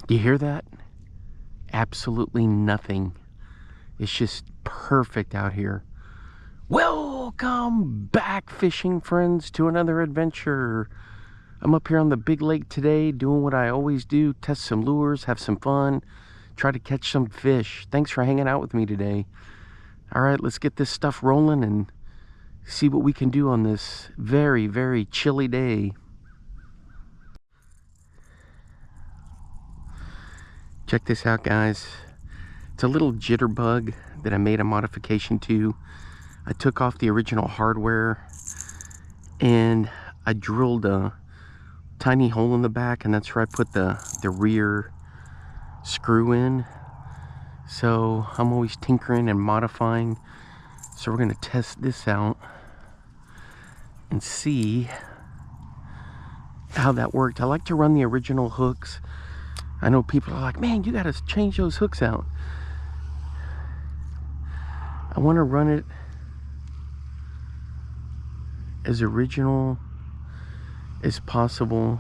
Do you hear that? Absolutely nothing. It's just perfect out here. Welcome back, fishing friends, to another adventure. I'm up here on the big lake today doing what I always do, test some lures, have some fun, try to catch some fish. Thanks for hanging out with me today. All right, let's get this stuff rolling and see what we can do on this very, very chilly day. Check this out, guys. It's a little jitterbug that I made a modification to. I took off the original hardware and I drilled a tiny hole in the back, and that's where I put the rear screw in. So I'm always tinkering and modifying. So we're gonna test this out and see how that worked. I like to run the original hooks. I know people are like, man, you gotta change those hooks out. I want to run it as original as possible.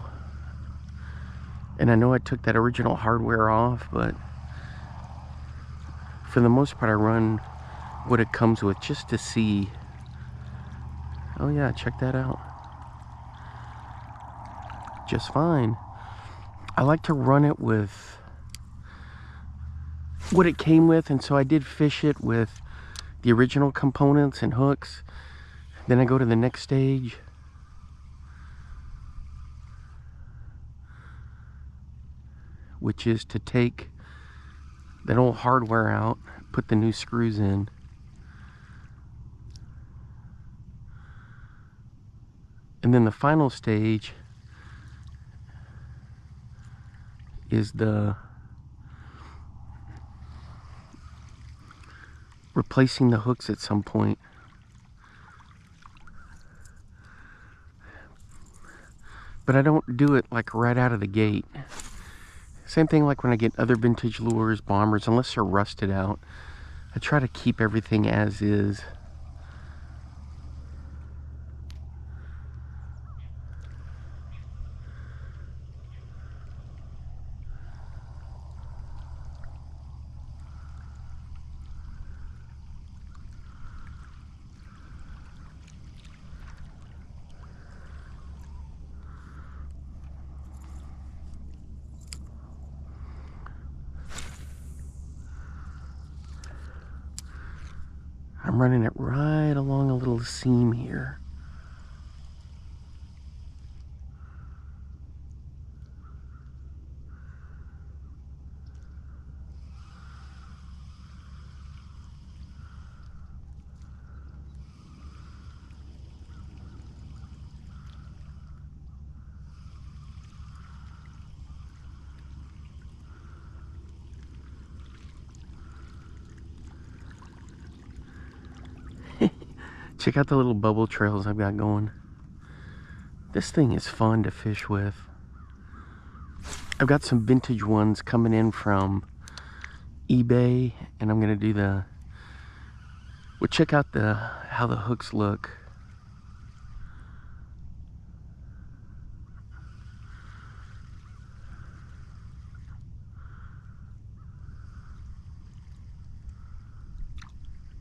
And I know I took that original hardware off, but for the most part I run what it comes with just to see. Oh yeah, check that out. Just fine. I like to run it with what it came with, and so I did fish it with the original components and hooks. Then I go to the next stage. Which is to take that old hardware out, put the new screws in. And then the final stage is the replacing the hooks at some point. But I don't do it like right out of the gate. Same thing like when I get other vintage lures, bombers, unless they're rusted out, I try to keep everything as is. I'm running it right along a little seam here. Check out the little bubble trails I've got going. This thing is fun to fish with. I've got some vintage ones coming in from eBay, and I'm gonna do the, well, check out how the hooks look.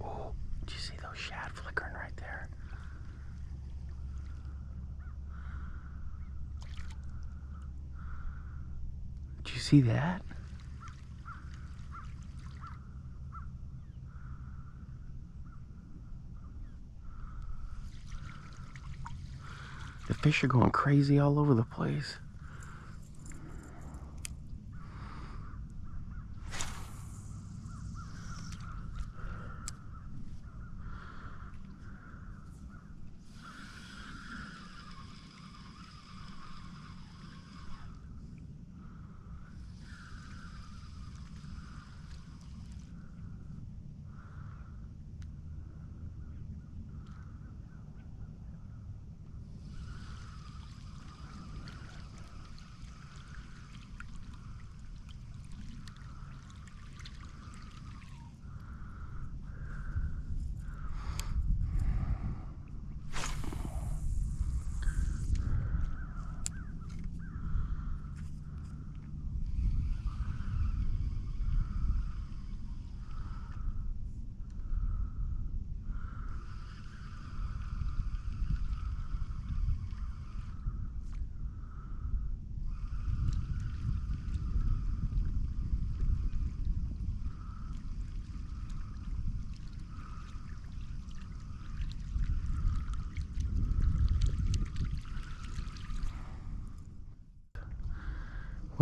Oh, do you see those shad flickering right there? Do you see that? The fish are going crazy all over the place.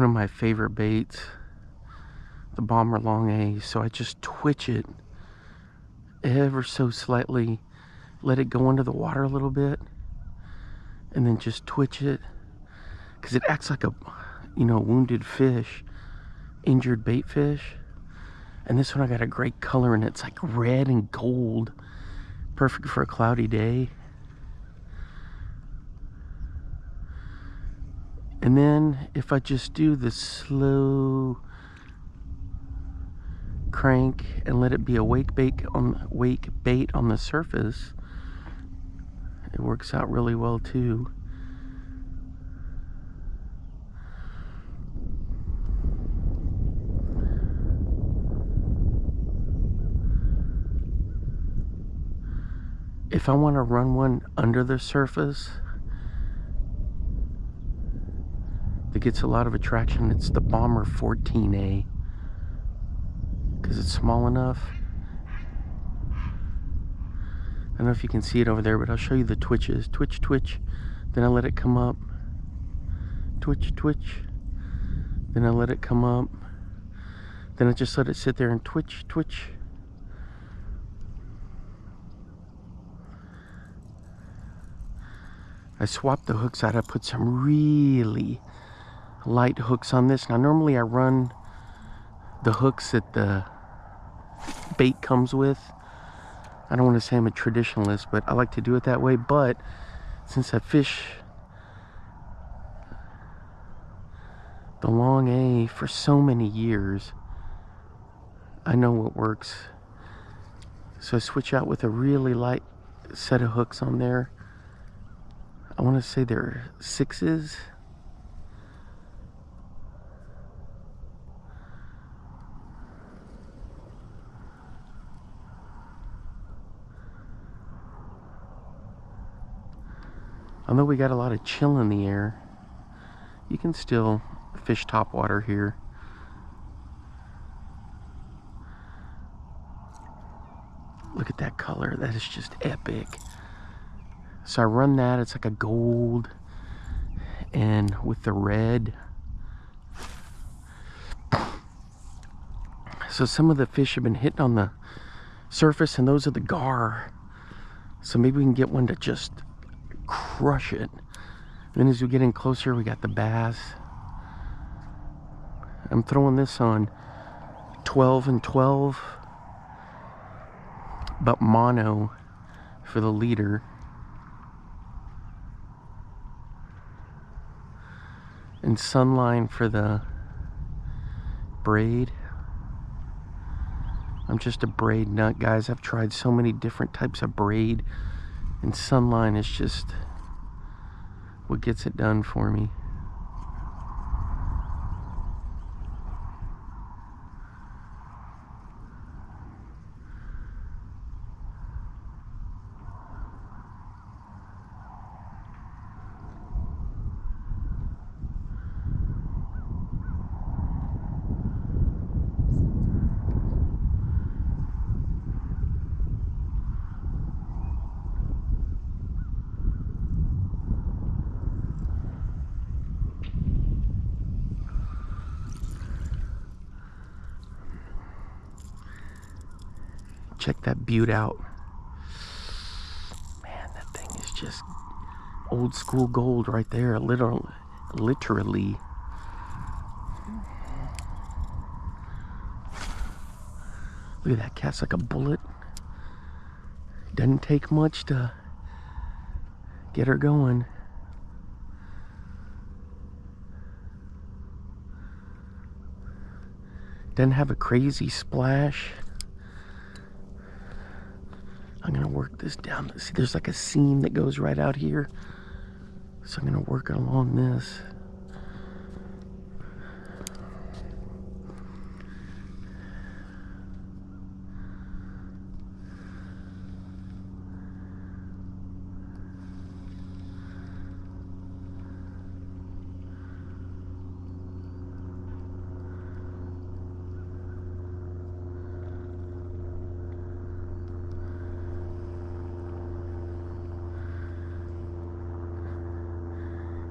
one of my favorite baits, the bomber long A. So I just twitch it ever so slightly, let it go under the water a little bit, and then just twitch it, because it acts like a, you know, wounded fish, injured bait fish. And this one I got a great color in it. It's like red and gold, perfect for a cloudy day. And then if I just do the slow crank and let it be a wake bait on the surface, it works out really well too. If I want to run one under the surface that gets a lot of attraction, it's the Bomber 14A, because it's small enough. I don't know if you can see it over there, but I'll show you the twitches. Twitch, twitch, then I let it come up. Twitch, twitch, then I let it come up. Then I just let it sit there and twitch, twitch. I swapped the hooks out. I put some really light hooks on this. Now normally I run the hooks that the bait comes with. I don't want to say I'm a traditionalist, but I like to do it that way. But since I fish the long A for so many years, I know what works. So I switch out with a really light set of hooks on there. I want to say they're 6s. Although we got a lot of chill in the air, you can still fish topwater here. Look at that color. That is just epic. So I run that. It's like a gold, and with the red. So some of the fish have been hitting on the surface, and those are the gar. So maybe we can get one to just crush it. And then as we get in closer, we got the bass. I'm throwing this on 12 and 12, but mono for the leader. And sunline for the braid. I'm just a braid nut, guys. I've tried so many different types of braid, and sunline is just what gets it done for me. Check that butte out. Man, that thing is just old school gold right there, literally. Look at that, cat's like a bullet. Doesn't take much to get her going. Doesn't have a crazy splash. I'm gonna work this down. See, there's like a seam that goes right out here. So I'm gonna work along this.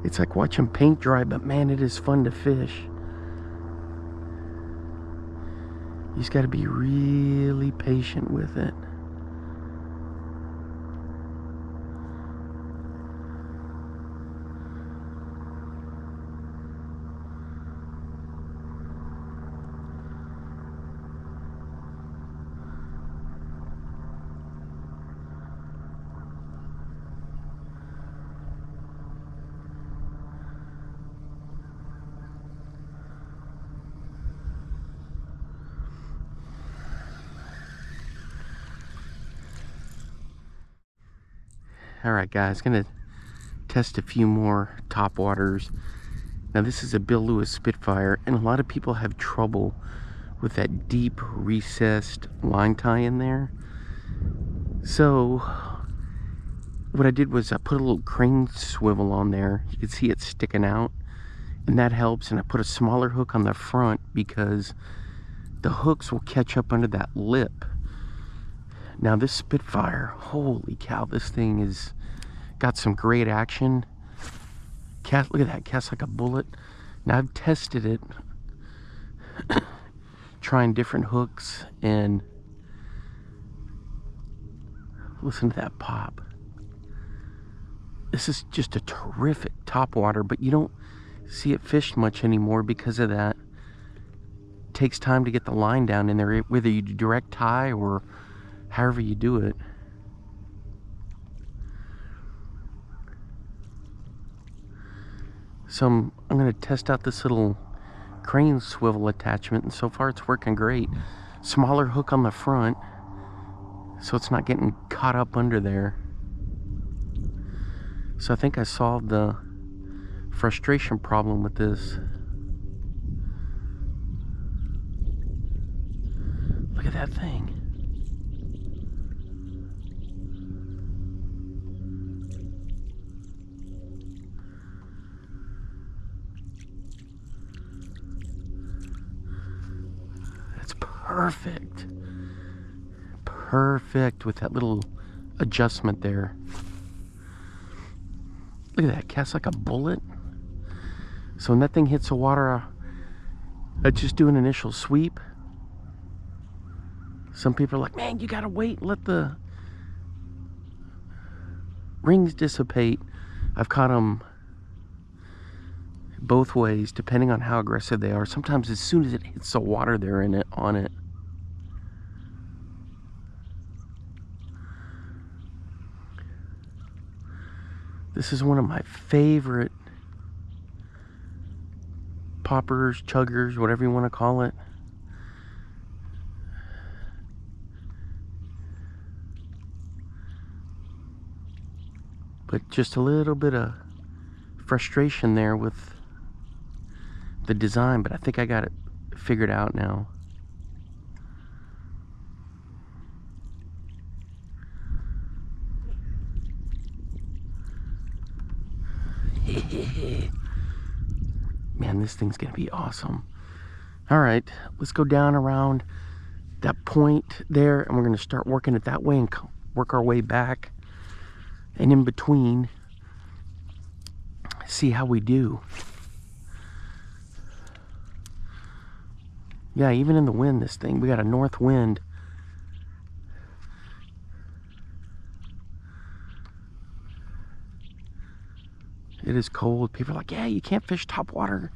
It's like watching paint dry, but man, it is fun to fish. just got to be really patient with it. Alright guys, gonna test a few more top waters. Now this is a Bill Lewis Spitfire, and a lot of people have trouble with that deep recessed line tie in there. So what I did was I put a little crane swivel on there. You can see it sticking out, and that helps. And I put a smaller hook on the front because the hooks will catch up under that lip. Now this Spitfire, holy cow, this thing is got some great action. Look at that, casts like a bullet. Now I've tested it trying different hooks, and listen to that pop. This is just a terrific topwater, but you don't see it fished much anymore because of that. It takes time to get the line down in there, whether you do direct tie or however you do it. So I'm going to test out this little crane swivel attachment, and so far it's working great. Smaller hook on the front, so it's not getting caught up under there. So I think I solved the frustration problem with this. Look at that thing. That's perfect. Perfect with that little adjustment there. Look at that, casts like a bullet. So when that thing hits the water, I just do an initial sweep. Some people are like, man, you gotta wait, let the rings dissipate. I've caught them both ways, depending on how aggressive they are. Sometimes as soon as it hits the water, they're on it. This is one of my favorite poppers, chuggers, whatever you want to call it. But just a little bit of frustration there with the design, but I think I got it figured out now. Man, this thing's gonna be awesome. All right, let's go down around that point there, and we're gonna start working it that way and work our way back, and in between, see how we do. Yeah, even in the wind, this thing, we got a north wind. It is cold. People are like, yeah, you can't fish topwater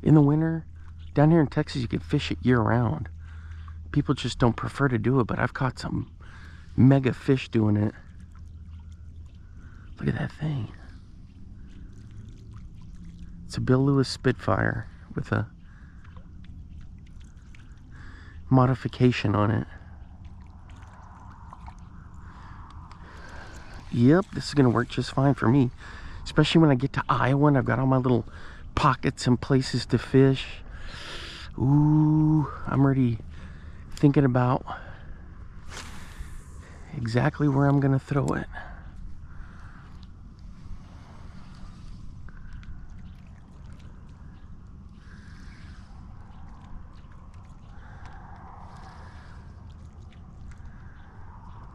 in the winter. Down here in Texas, you can fish it year round. People just don't prefer to do it, but I've caught some mega fish doing it. Look at that thing. It's a Bill Lewis Spitfire with a modification on it. Yep, this is gonna work just fine for me. Especially when I get to Iowa and I've got all my little pockets and places to fish. Ooh, I'm already thinking about exactly where I'm gonna throw it.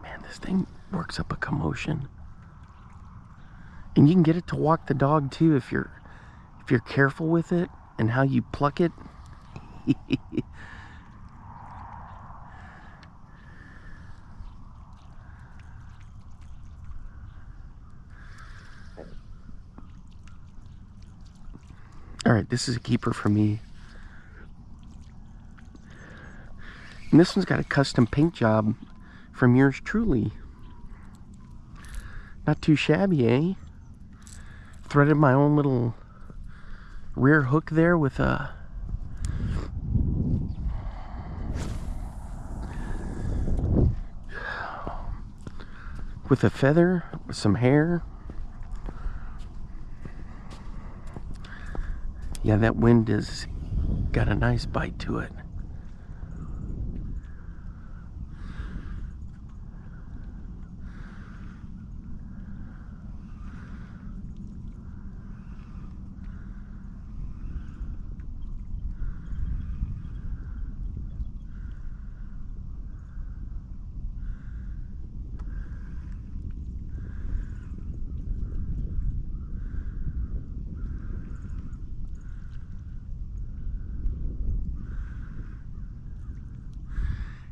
Man, this thing works up a commotion. And you can get it to walk the dog too if you're careful with it and how you pluck it. Alright, this is a keeper for me. And this one's got a custom paint job from yours truly. Not too shabby, eh? Threaded my own little rear hook there with a feather, with some hair. Yeah, that wind has got a nice bite to it.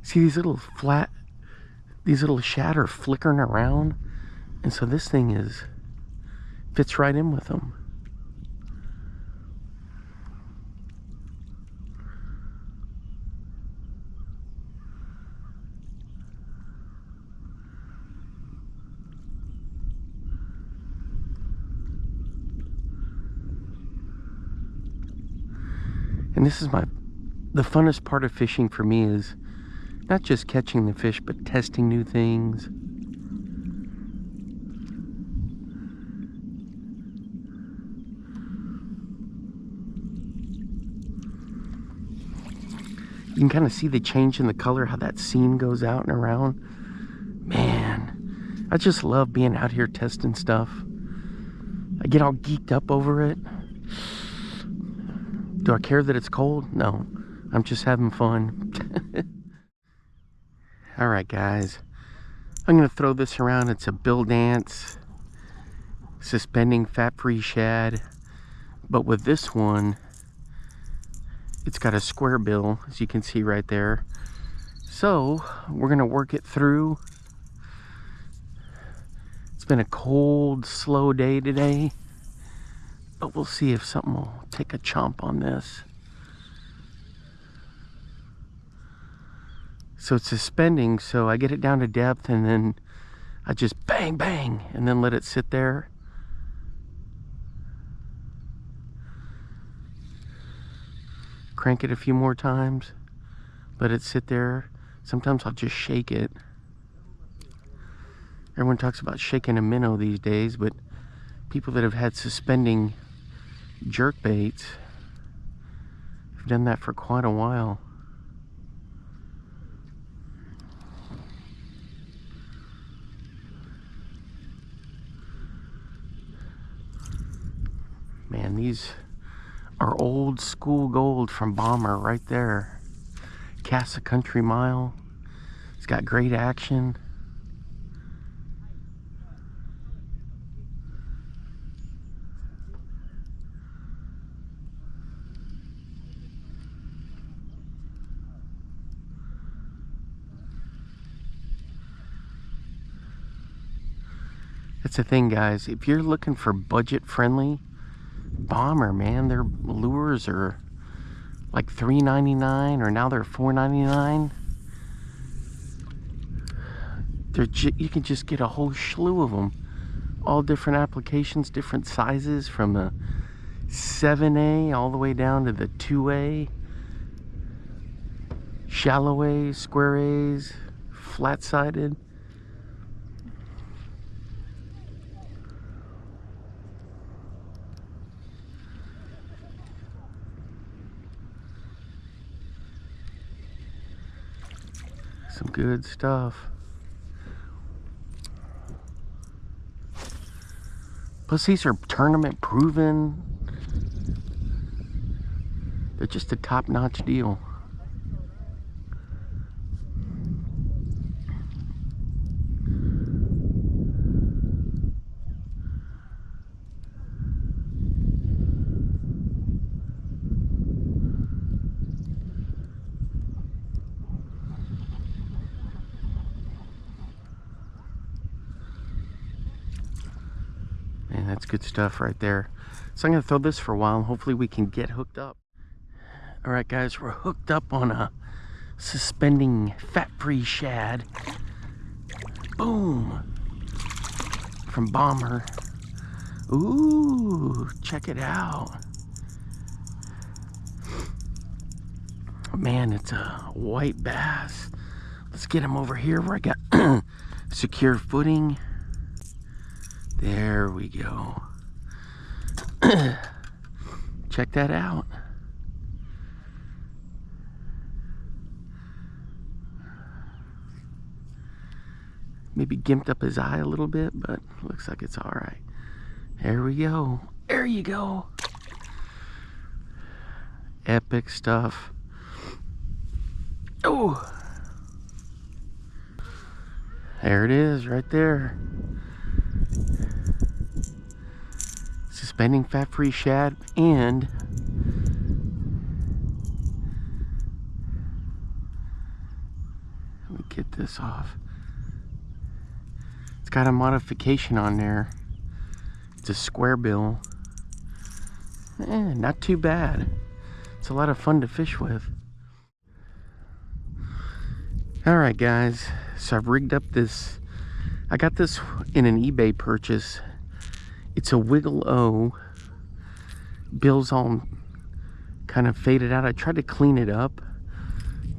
See these little shad are flickering around, and so this thing fits right in with them. And this is the funnest part of fishing for me is not just catching the fish, but testing new things. You can kind of see the change in the color, how that seam goes out and around. Man, I just love being out here testing stuff. I get all geeked up over it. Do I care that it's cold? No, I'm just having fun. Alright guys, I'm going to throw this around. It's a Bill Dance suspending fat-free shad, but with this one, it's got a square bill, as you can see right there. So we're going to work it through. It's been a cold, slow day today, but we'll see if something will take a chomp on this. So it's suspending, so I get it down to depth and then I just bang, bang, and then let it sit there. Crank it a few more times, let it sit there. Sometimes I'll just shake it. Everyone talks about shaking a minnow these days, but people that have had suspending jerk baits have done that for quite a while. Man, these are old school gold from Bomber right there. Casts a country mile. It's got great action. That's the thing, guys. If you're looking for budget friendly, Bomber, man, their lures are like $3.99 or now they're $4.99. You can just get a whole slew of them, all different applications, different sizes, from the 7A all the way down to the 2A, shallow A's, square A's, flat-sided. Some good stuff. Plus these are tournament proven. They're just a top-notch deal. Man, that's good stuff right there. So I'm gonna throw this for a while and hopefully we can get hooked up. All right, guys, we're hooked up on a suspending fat-free shad. Boom! From Bomber. Ooh, check it out. Man, it's a white bass. Let's get him over here where I got secure footing. There we go. Check that out. Maybe gimped up his eye a little bit, but looks like it's all right. There we go. There you go. Epic stuff. Oh, there it is right there. Suspending fat-free shad, and let me get this off. It's got a modification on there. It's a square bill. Not too bad. It's a lot of fun to fish with. Alright guys, so I've rigged up this. I got this in an eBay purchase. It's a Wiggle O. Bill's all kind of faded out. I tried to clean it up,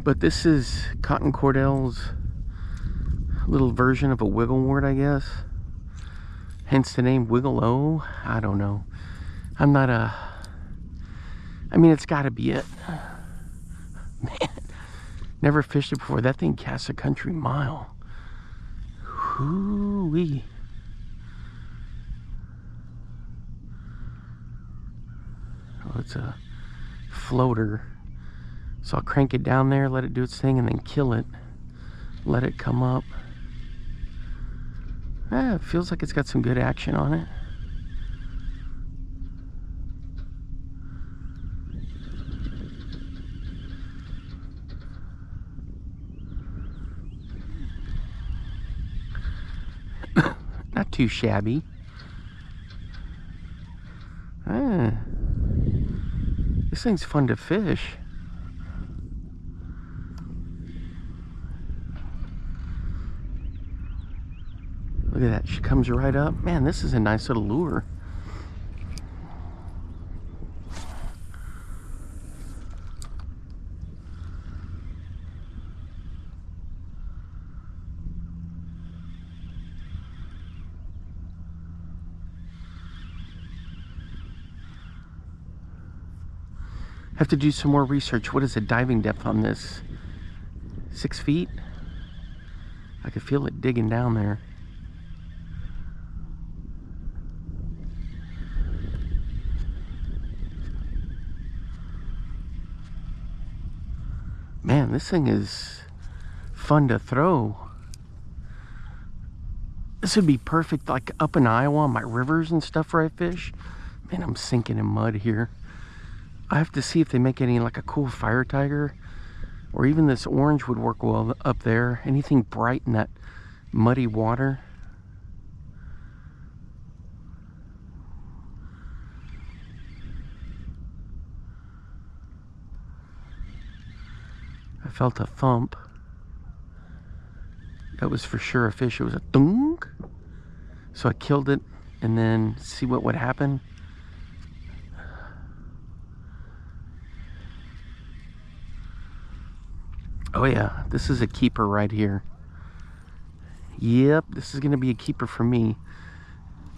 but this is Cotton Cordell's little version of a wigglewort, I guess. Hence the name Wiggle O. I don't know. I'm not a... I mean, it's got to be it. Man, never fished it before. That thing casts a country mile. Hoo-wee. Oh, it's a floater. So I'll crank it down there, let it do its thing, and then kill it. Let it come up. It feels like it's got some good action on it. Not too shabby. This thing's fun to fish. Look at that, she comes right up. Man, this is a nice little lure. Have to do some more research. What is the diving depth on this? 6 feet? I can feel it digging down there. Man, this thing is fun to throw. This would be perfect like up in Iowa on my rivers and stuff where I fish. Man, I'm sinking in mud here. I have to see if they make any like a cool fire tiger, or even this orange would work well up there. Anything bright in that muddy water. I felt a thump. That was for sure a fish. It was a thunk. So I killed it and then see what would happen. Oh yeah, this is a keeper right here. Yep, this is gonna be a keeper for me.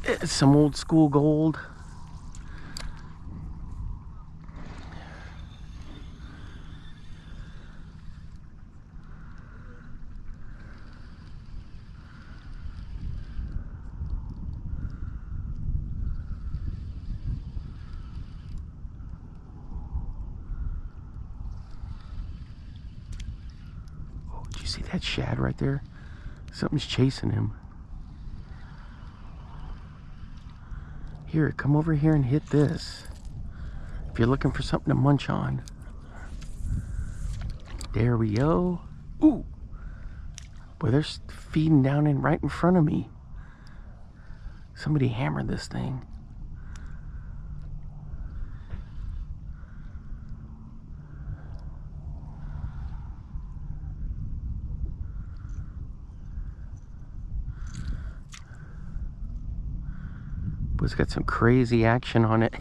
It's some old school gold. You see that shad right there? Something's chasing him. Here, come over here and hit this. If you're looking for something to munch on. There we go. Ooh! Boy, they're feeding down in right in front of me. Somebody hammered this thing. It's got some crazy action on it.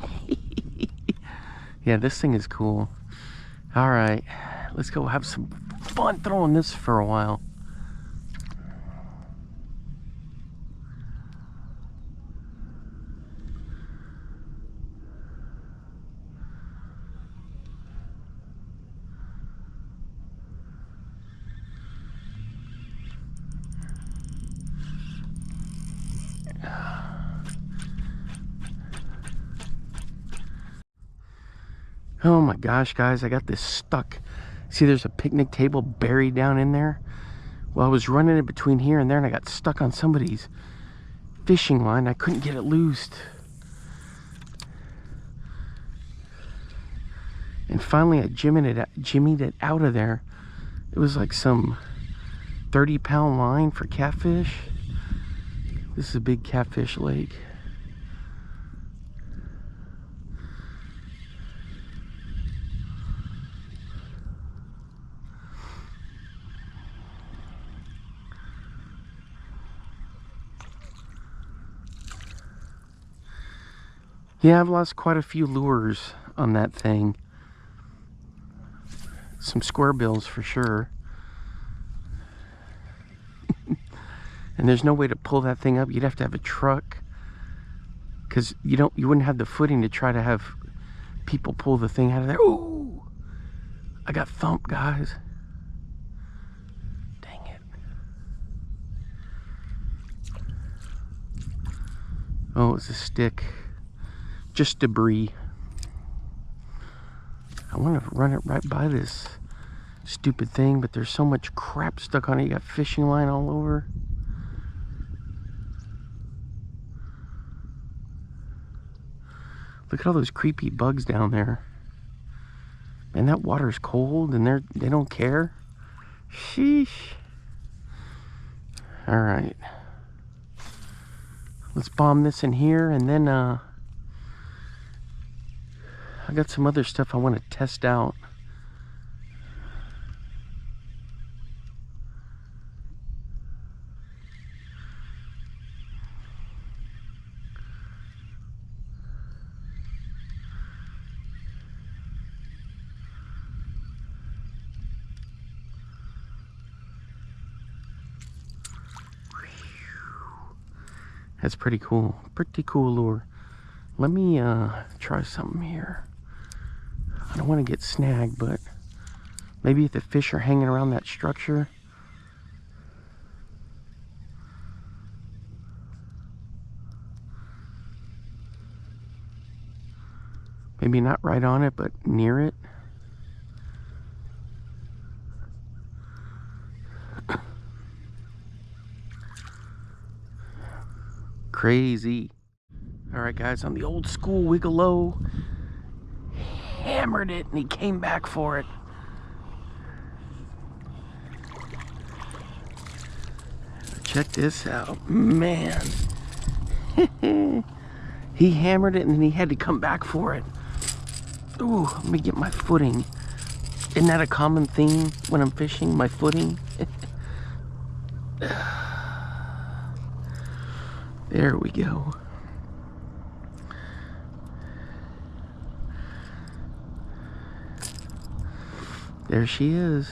Yeah, this thing is cool. All right, let's go have some fun throwing this for a while. Oh my gosh, guys, I got this stuck. See, there's a picnic table buried down in there. Well, I was running it between here and there, and I got stuck on somebody's fishing line. I couldn't get it loosed. And finally, I jimmied it out of there. It was like some 30-pound line for catfish. This is a big catfish lake. Yeah, I've lost quite a few lures on that thing. Some square bills for sure. And there's no way to pull that thing up. You'd have to have a truck, because you wouldn't have the footing to try to have people pull the thing out of there. Ooh! I got thumped, guys. Dang it. Oh, it's a stick. Just debris. I want to run it right by this stupid thing, but there's so much crap stuck on it. You got fishing line all over. Look at all those creepy bugs down there. Man, that water's cold and they don't care. Sheesh. All right. Let's bomb this in here, and then I got some other stuff I want to test out. That's pretty cool. Pretty cool lure. Let me try something here. I don't want to get snagged, but maybe if the fish are hanging around that structure. Maybe not right on it, but near it. Crazy. All right, guys, on the old school wiggle-o. Hammered it and he came back for it. Check this out, man. He hammered it and then he had to come back for it. Ooh, let me get my footing. Isn't that a common theme when I'm fishing? My footing. There we go. There she is.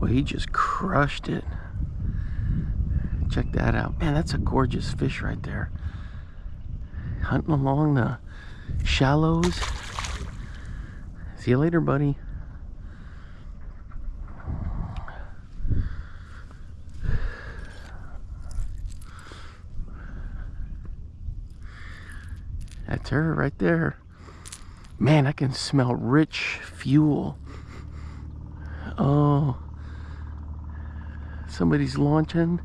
Well, he just crushed it. Check that out. Man, that's a gorgeous fish right there. Hunting along the shallows. See you later, buddy. That's her right there. Man, I can smell rich fuel. Oh, somebody's launching.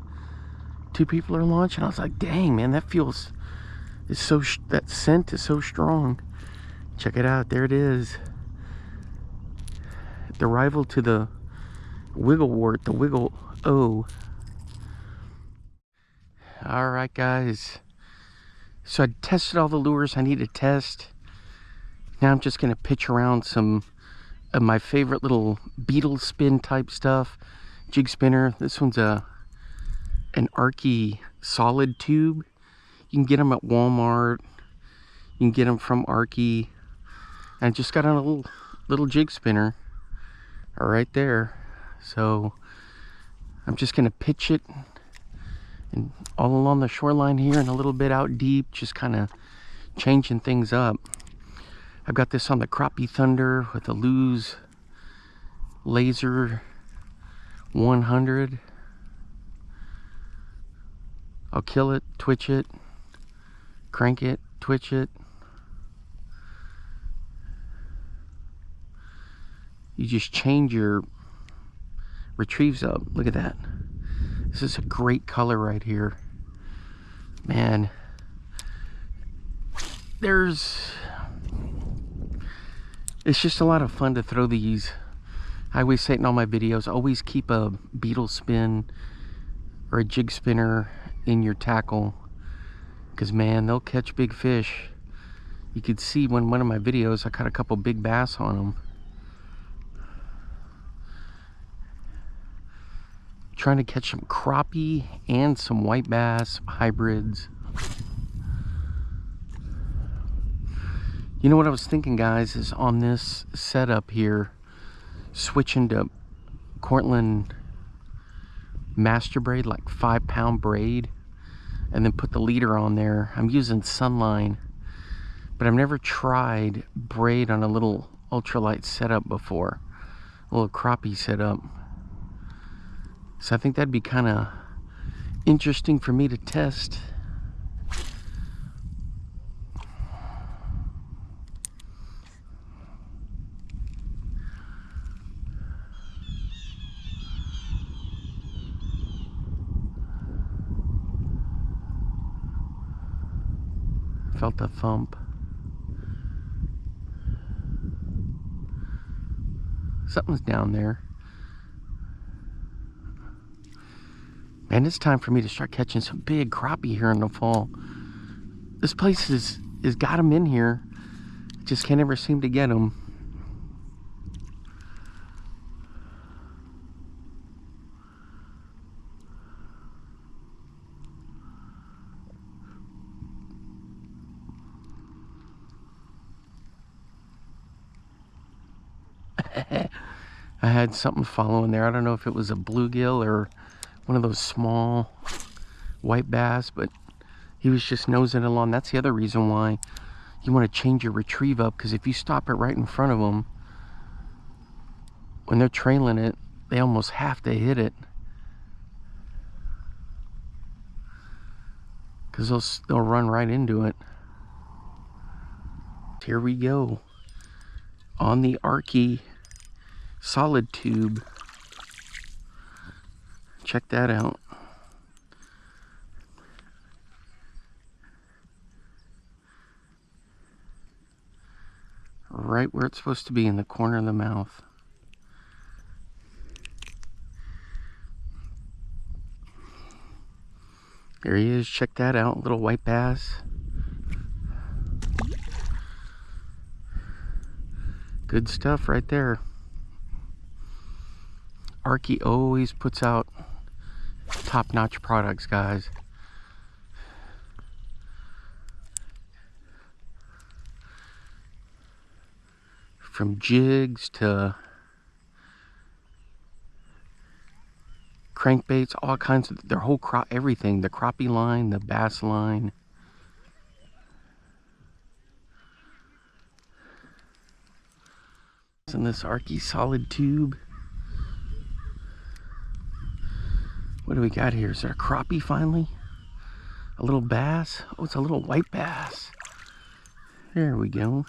Two people are launching. I was like, dang, man, that fuel's is so that scent is so strong. Check it out. There it is. The rival to the wigglewort, the wiggle-o. All right, guys. So I tested all the lures I need to test. Now I'm just gonna pitch around some of my favorite little beetle spin type stuff. Jig spinner. This one's a an Arkie solid tube. You can get them at Walmart. You can get them from Arkie. And I just got on a little jig spinner right there. So I'm just gonna pitch it and all along the shoreline here and a little bit out deep, just kind of changing things up. I've got this on the Crappie Thunder with a Lose Laser 100. I'll kill it, twitch it, crank it, twitch it. You just change your retrieves up. Look at that. This is a great color right here. Man, it's just a lot of fun to throw these. I always say it in all my videos, always keep a beetle spin or a jig spinner in your tackle, because man, they'll catch big fish. You could see when one of my videos I caught a couple big bass on them. Trying to catch some crappie and some white bass hybrids. You know what I was thinking, guys, is on this setup here, switching to Cortland master braid, like 5-pound braid, and then put the leader on there. I'm using Sunline, but I've never tried braid on a little ultralight setup before, a little crappie setup. So I think that'd be kind of interesting for me to test. Felt a thump. Something's down there. Man, it's time for me to start catching some big crappie here in the fall. This place is got them in here. Just can't ever seem to get them. I had something following there. I don't know if it was a bluegill or one of those small white bass, but he was just nosing along. That's the other reason why you want to change your retrieve up, because if you stop it right in front of them, when they're trailing it, they almost have to hit it, because they'll run right into it. Here we go on the Arkie solid tube. Check that out. Right where it's supposed to be, in the corner of the mouth. There he is. Check that out. Little white bass. Good stuff right there. Arkie always puts out top-notch products, guys. From jigs to crankbaits, all kinds of their whole everything. The crappie line, the bass line. In this Arkie solid tube. What do we got here? Is there a crappie finally? A little bass? Oh, it's a little white bass. There we go.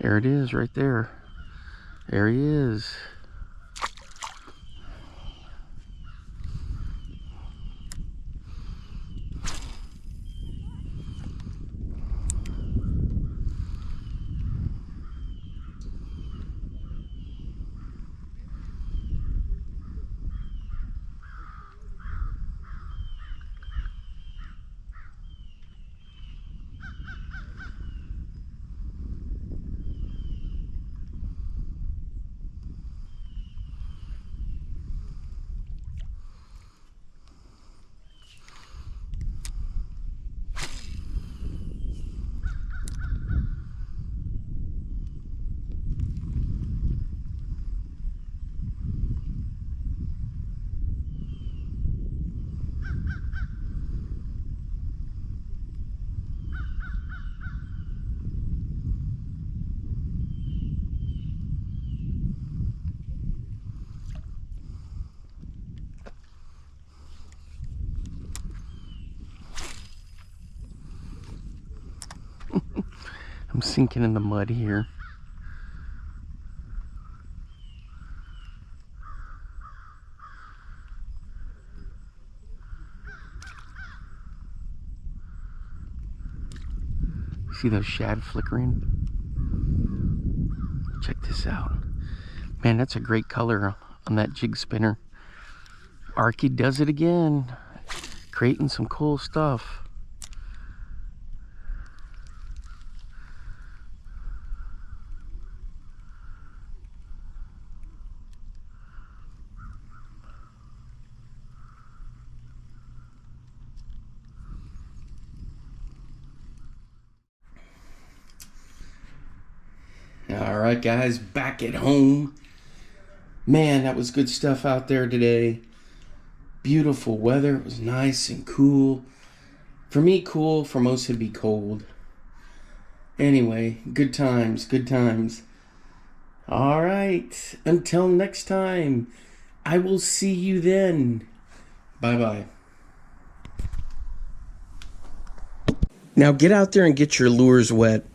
There it is right there. There he is. I'm sinking in the mud here. See those shad flickering? Check this out. Man, that's a great color on that jig spinner. Arkie does it again. Creating some cool stuff. Alright guys, back at home. Man, that was good stuff out there today. Beautiful weather. It was nice and cool. For me, cool. For most, it'd be cold. Anyway, good times, good times. Alright, until next time, I will see you then. Bye-bye. Now get out there and get your lures wet.